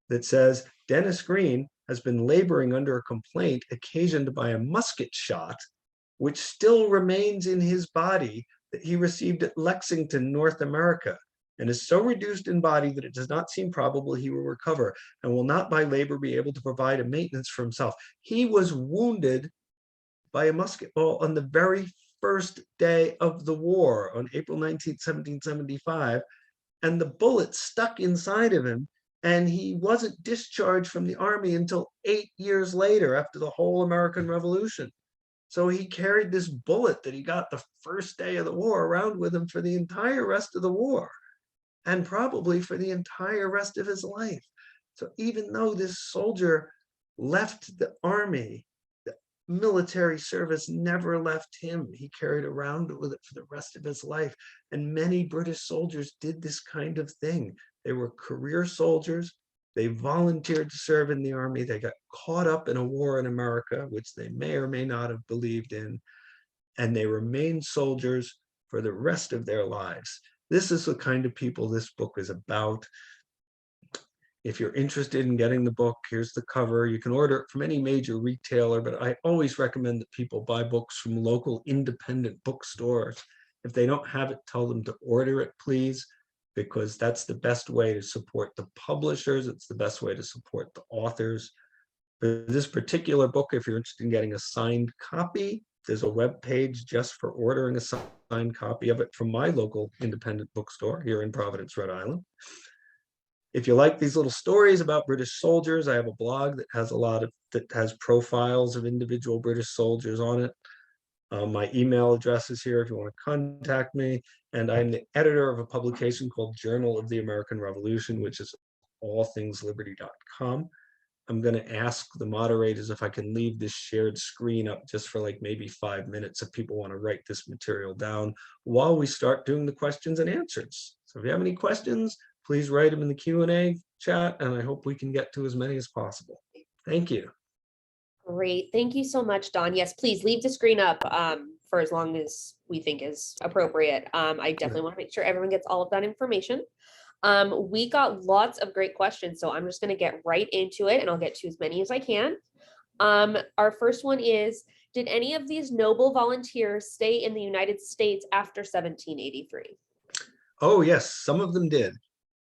that says, Dennis Green has been laboring under a complaint occasioned by a musket shot, which still remains in his body that he received at Lexington, North America, and is so reduced in body that it does not seem probable he will recover and will not by labor be able to provide a maintenance for himself. He was wounded by a musket ball on the very first day of the war on April 19th, 1775, and the bullet stuck inside of him, and he wasn't discharged from the Army until 8 years later, after the whole American Revolution. So he carried this bullet that he got the first day of the war around with him for the entire rest of the war, and probably for the entire rest of his life. So even though this soldier left the Army, the military service never left him. He carried around with it for the rest of his life. And many British soldiers did this kind of thing. They were career soldiers. They volunteered to serve in the Army. They got caught up in a war in America, which they may or may not have believed in, and they remained soldiers for the rest of their lives. This is the kind of people this book is about. If you're interested in getting the book, here's the cover. You can order it from any major retailer, but I always recommend that people buy books from local independent bookstores. If they don't have it, tell them to order it, please, because that's the best way to support the publishers. It's the best way to support the authors. For this particular book, if you're interested in getting a signed copy, there's a web page just for ordering a signed copy of it from my local independent bookstore here in Providence, Rhode Island. If you like these little stories about British soldiers, I have a blog that has profiles of individual British soldiers on it. My email address is here if you want to contact me. And I'm the editor of a publication called Journal of the American Revolution, which is allthingsliberty.com. I'm going to ask the moderators if I can leave this shared screen up just for like maybe 5 minutes if people want to write this material down while we start doing the questions and answers. So if you have any questions, please write them in the Q&A chat, and I hope we can get to as many as possible. Thank you. Great. Thank you so much, Don. Yes, please leave the screen up for as long as we think is appropriate. I definitely want to make sure everyone gets all of that information. We got lots of great questions, so I'm just going to get right into it, and I'll get to as many as I can. Our first one is, did any of these noble volunteers stay in the United States after 1783? Oh, yes, some of them did.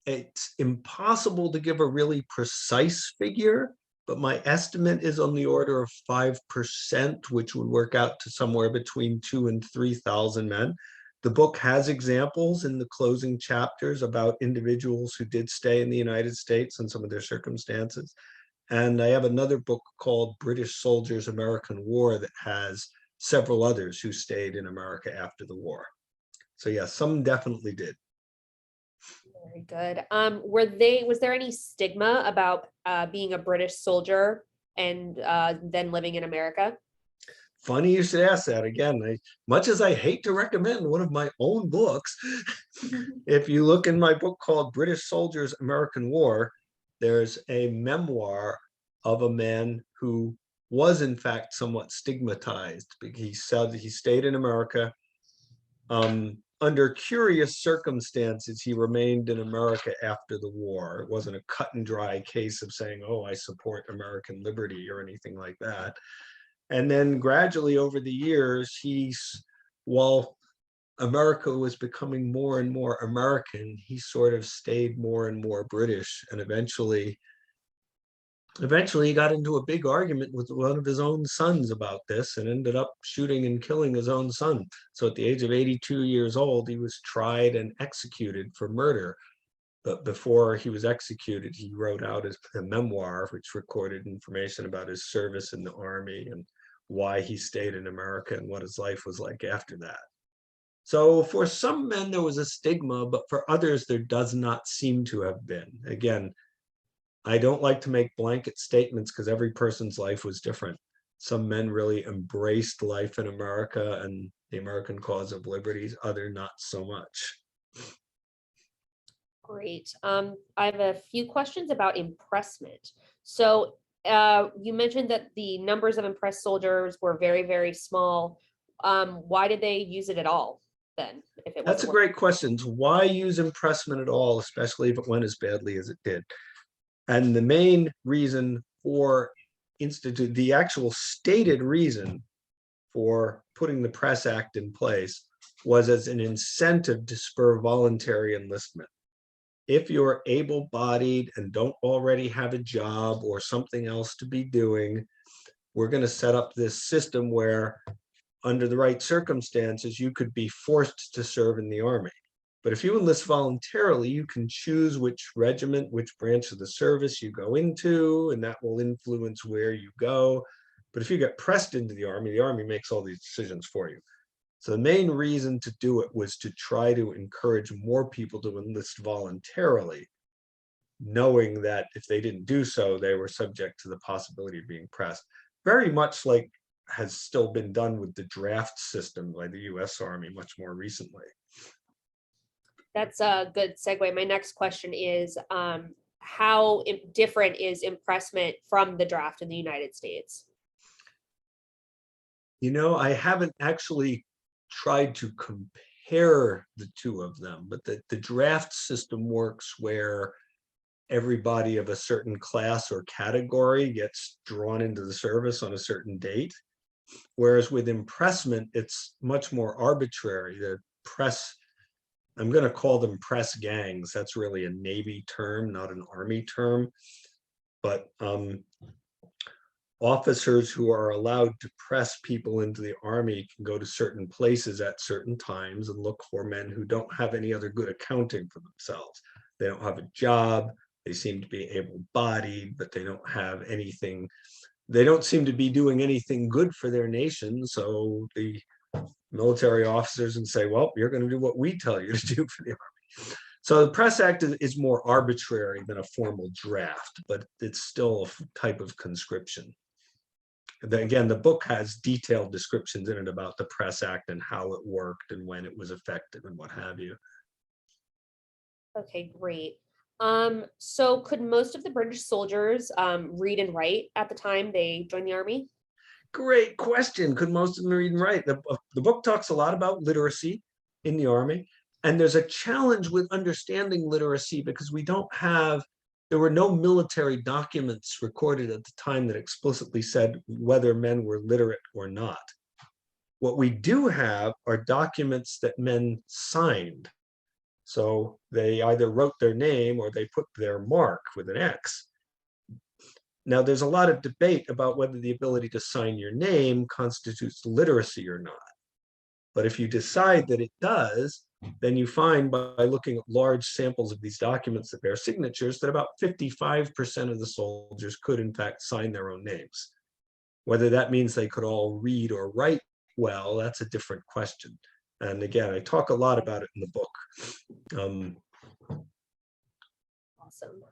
It's impossible to give a really precise figure, but my estimate is on the order of 5%, which would work out to somewhere between 2,000 and 3,000 men. The book has examples in the closing chapters about individuals who did stay in the United States and some of their circumstances. And I have another book called British Soldiers, American War that has several others who stayed in America after the war. So yeah, some definitely did. Very good. Was there any stigma about being a British soldier and then living in America? Funny you should ask that. Again, much as I hate to recommend one of my own books, if you look in my book called British Soldiers, American War, there's a memoir of a man who was in fact somewhat stigmatized. He said he stayed in America. Under curious circumstances, he remained in America after the war. It wasn't a cut and dry case of saying, oh, I support American liberty or anything like that. And then gradually over the years, while America was becoming more and more American, he sort of stayed more and more British. And eventually he got into a big argument with one of his own sons about this and ended up shooting and killing his own son. So at the age of 82 years old, he was tried and executed for murder. But before he was executed, he wrote out a memoir, which recorded information about his service in the Army and why he stayed in America and what his life was like after that. So for some men, there was a stigma, but for others, there does not seem to have been. Again, I don't like to make blanket statements because every person's life was different. Some men really embraced life in America and the American cause of liberties, other not so much. Great. I have a few questions about impressment. So you mentioned that the numbers of impressed soldiers were very, very small. Why did they use it at all? then? If it That's a wasn't great question. Why use impressment at all, especially if it went as badly as it did? And the main reason for the actual stated reason for putting the Press Act in place was as an incentive to spur voluntary enlistment. If you're able-bodied and don't already have a job or something else to be doing, we're going to set up this system where, under the right circumstances, you could be forced to serve in the Army. But if you enlist voluntarily, you can choose which regiment, which branch of the service you go into, and that will influence where you go. But if you get pressed into the Army makes all these decisions for you. So the main reason to do it was to try to encourage more people to enlist voluntarily, knowing that if they didn't do so, they were subject to the possibility of being pressed. Very much like has still been done with the draft system by the US Army much more recently. That's a good segue. My next question is, how different is impressment from the draft in the United States? You know, I haven't actually tried to compare the two of them, but the draft system works where everybody of a certain class or category gets drawn into the service on a certain date. Whereas with impressment, it's much more arbitrary. The press, I'm going to call them press gangs. That's really a Navy term, not an Army term. But officers who are allowed to press people into the Army can go to certain places at certain times and look for men who don't have any other good accounting for themselves. They don't have a job. They seem to be able-bodied, but they don't have anything. They don't seem to be doing anything good for their nation. So the military officers and say, well, you're going to do what we tell you to do for the Army. So the Press Act is more arbitrary than a formal draft, but it's still a type of conscription. Again, the book has detailed descriptions in it about the Press Act and how it worked and when it was effective and what have you. Okay, great. So could most of the British soldiers read and write at the time they joined the Army? Great question. Could most of them read and write? The book talks a lot about literacy in the Army, and there's a challenge with understanding literacy because there were no military documents recorded at the time that explicitly said whether men were literate or not. What we do have are documents that men signed. So they either wrote their name or they put their mark with an X. Now, there's a lot of debate about whether the ability to sign your name constitutes literacy or not. But if you decide that it does, then you find by looking at large samples of these documents that bear signatures that about 55% of the soldiers could in fact sign their own names. Whether that means they could all read or write well, that's a different question. And again, I talk a lot about it in the book. Awesome.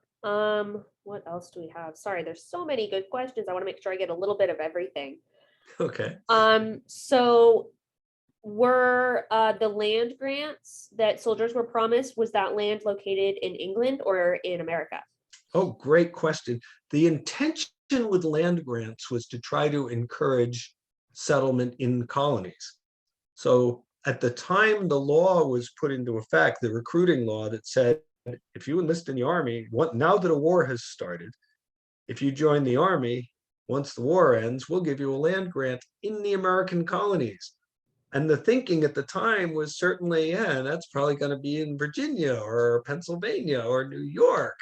What else do we have? Sorry, there's so many good questions. I want to make sure I get a little bit of everything. Okay. So were the land grants that soldiers were promised, was that land located in England or in America? Oh, great question. The intention with land grants was to try to encourage settlement in colonies. So at the time the law was put into effect, the recruiting law that said, if you enlist in the Army, now that a war has started, if you join the Army, once the war ends, we'll give you a land grant in the American colonies. And the thinking at the time was certainly, yeah, that's probably going to be in Virginia or Pennsylvania or New York.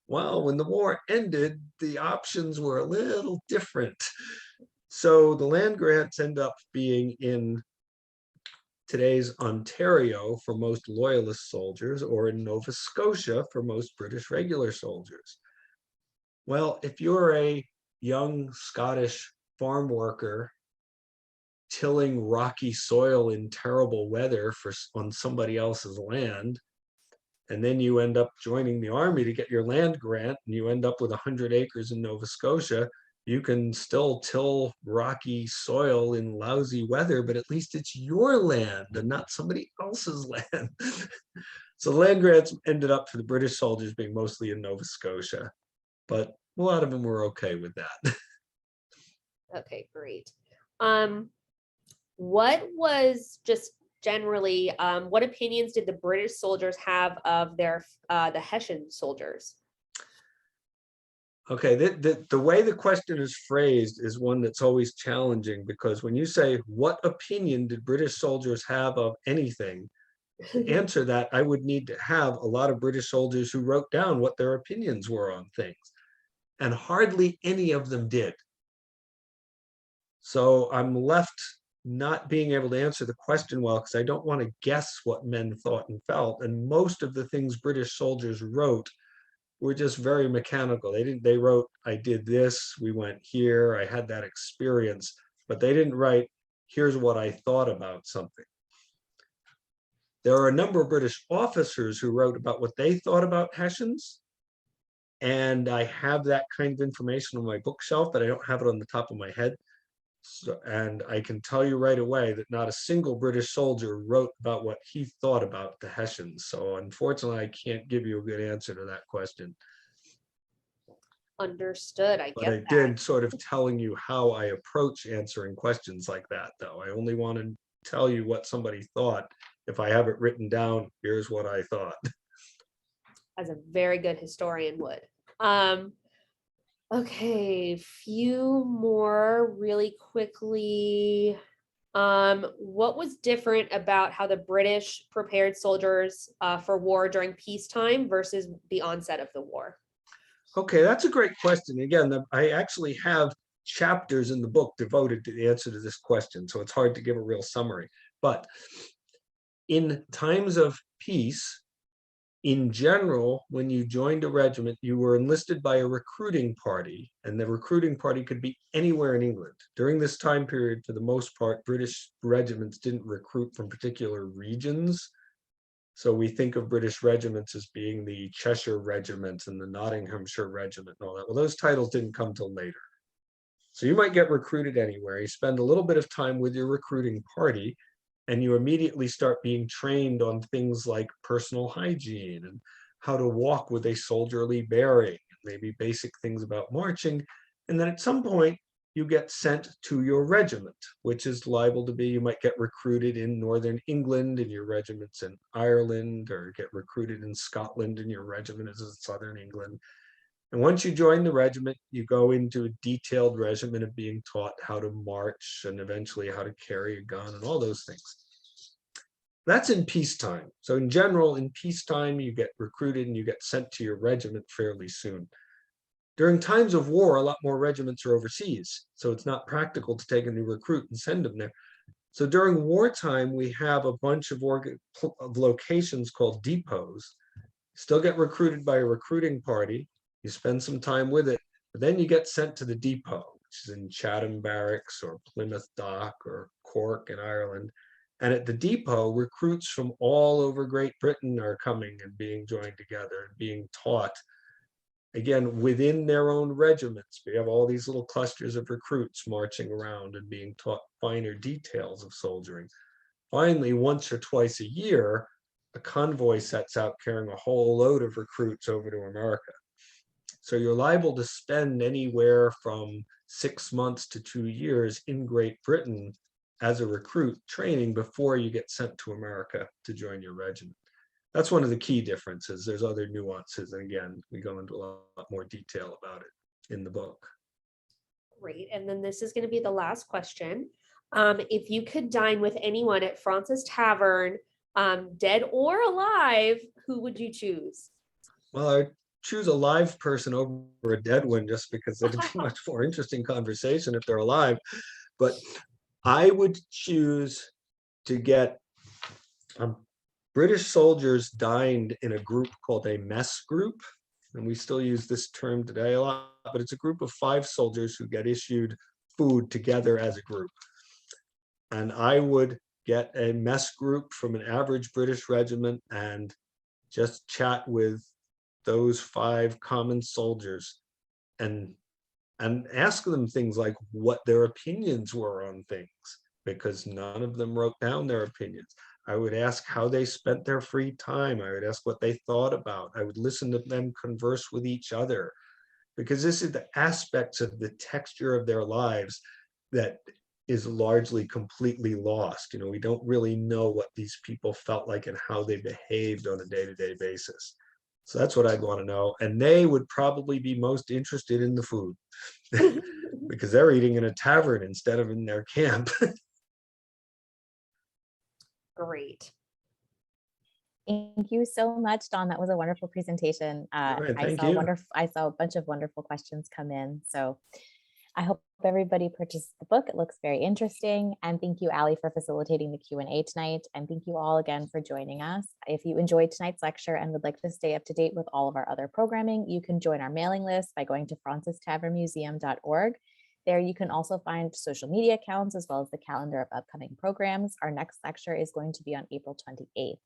Well, when the war ended, the options were a little different. So the land grants end up being in today's Ontario for most Loyalist soldiers, or in Nova Scotia for most British regular soldiers. Well, if you're a young Scottish farm worker tilling rocky soil in terrible weather on somebody else's land, and then you end up joining the Army to get your land grant, and you end up with 100 acres in Nova Scotia, you can still till rocky soil in lousy weather, but at least it's your land and not somebody else's land. So land grants ended up for the British soldiers being mostly in Nova Scotia, but a lot of them were okay with that. Okay, great. What was, just generally, what opinions did the British soldiers have of the Hessian soldiers? Okay, the way the question is phrased is one that's always challenging, because when you say, what opinion did British soldiers have of anything? To answer that, I would need to have a lot of British soldiers who wrote down what their opinions were on things. And hardly any of them did. So I'm left not being able to answer the question well, because I don't want to guess what men thought and felt. And most of the things British soldiers wrote were just very mechanical. They wrote, I did this, we went here, I had that experience, but they didn't write, here's what I thought about something. There are a number of British officers who wrote about what they thought about Hessians. And I have that kind of information on my bookshelf, but I don't have it on the top of my head. So, and I can tell you right away that not a single British soldier wrote about what he thought about the Hessians. So unfortunately, I can't give you a good answer to that question. Understood. I But get I that. did sort of telling you how I approach answering questions like that, though. I only want to tell you what somebody thought. If I have it written down, here's what I thought. As a very good historian would. Okay, few more really quickly. What was different about how the British prepared soldiers for war during peacetime versus the onset of the war? Okay, that's a great question. Again, I actually have chapters in the book devoted to the answer to this question, so it's hard to give a real summary. But in times of peace, in general, when you joined a regiment, you were enlisted by a recruiting party, and the recruiting party could be anywhere in England. During this time period, for the most part, British regiments didn't recruit from particular regions. So we think of British regiments as being the Cheshire Regiment and the Nottinghamshire Regiment and all that. Well, those titles didn't come till later. So you might get recruited anywhere. You spend a little bit of time with your recruiting party, and you immediately start being trained on things like personal hygiene and how to walk with a soldierly bearing, maybe basic things about marching. And then at some point, you get sent to your regiment, which is liable to be, you might get recruited in Northern England and your regiment's in Ireland, or get recruited in Scotland and your regiment is in Southern England. And once you join the regiment, you go into a detailed regimen of being taught how to march and eventually how to carry a gun and all those things. That's in peacetime. So in general, in peacetime, you get recruited and you get sent to your regiment fairly soon. During times of war, a lot more regiments are overseas, so it's not practical to take a new recruit and send them there. So during wartime, we have a bunch of locations called depots. Still get recruited by a recruiting party. You spend some time with it, but then you get sent to the depot, which is in Chatham Barracks or Plymouth Dock or Cork in Ireland. And at the depot, recruits from all over Great Britain are coming and being joined together and being taught, again, within their own regiments. We have all these little clusters of recruits marching around and being taught finer details of soldiering. Finally, once or twice a year, a convoy sets out carrying a whole load of recruits over to America. So you're liable to spend anywhere from 6 months to 2 years in Great Britain as a recruit training before you get sent to America to join your regiment. That's one of the key differences. There's other nuances. And again, we go into a lot more detail about it in the book. Great. And then this is going to be the last question. If you could dine with anyone at Fraunces Tavern, dead or alive, who would you choose? Well, I would choose a live person over a dead one, just because it'd be much more interesting conversation if they're alive. But I would choose to get British soldiers dined in a group called a mess group, and we still use this term today a lot, but it's a group of 5 soldiers who get issued food together as a group. And I would get a mess group from an average British regiment and just chat with those 5 common soldiers and ask them things like what their opinions were on things, because none of them wrote down their opinions. I would ask how they spent their free time. I would ask what they thought about. I would listen to them converse with each other, because this is the aspects of the texture of their lives that is largely completely lost. We don't really know what these people felt like and how they behaved on a day-to-day basis. So that's what I'd want to know. And they would probably be most interested in the food because they're eating in a tavern instead of in their camp. Great. Thank you so much, Dawn. That was a wonderful presentation. All right, thank you. I saw a bunch of wonderful questions come in. So I hope everybody purchased the book. It looks very interesting. And thank you, Allie, for facilitating the Q&A tonight. And thank you all again for joining us. If you enjoyed tonight's lecture and would like to stay up to date with all of our other programming, you can join our mailing list by going to FrauncestavernMuseum.org. There you can also find social media accounts as well as the calendar of upcoming programs. Our next lecture is going to be on April 28th.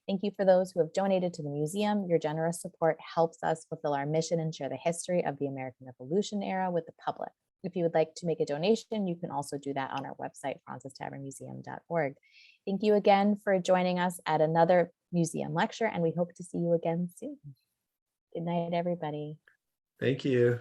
Thank you for those who have donated to the museum. Your generous support helps us fulfill our mission and share the history of the American Revolution era with the public. If you would like to make a donation, you can also do that on our website, FrauncestavernMuseum.org. Thank you again for joining us at another museum lecture, and we hope to see you again soon. Good night, everybody. Thank you.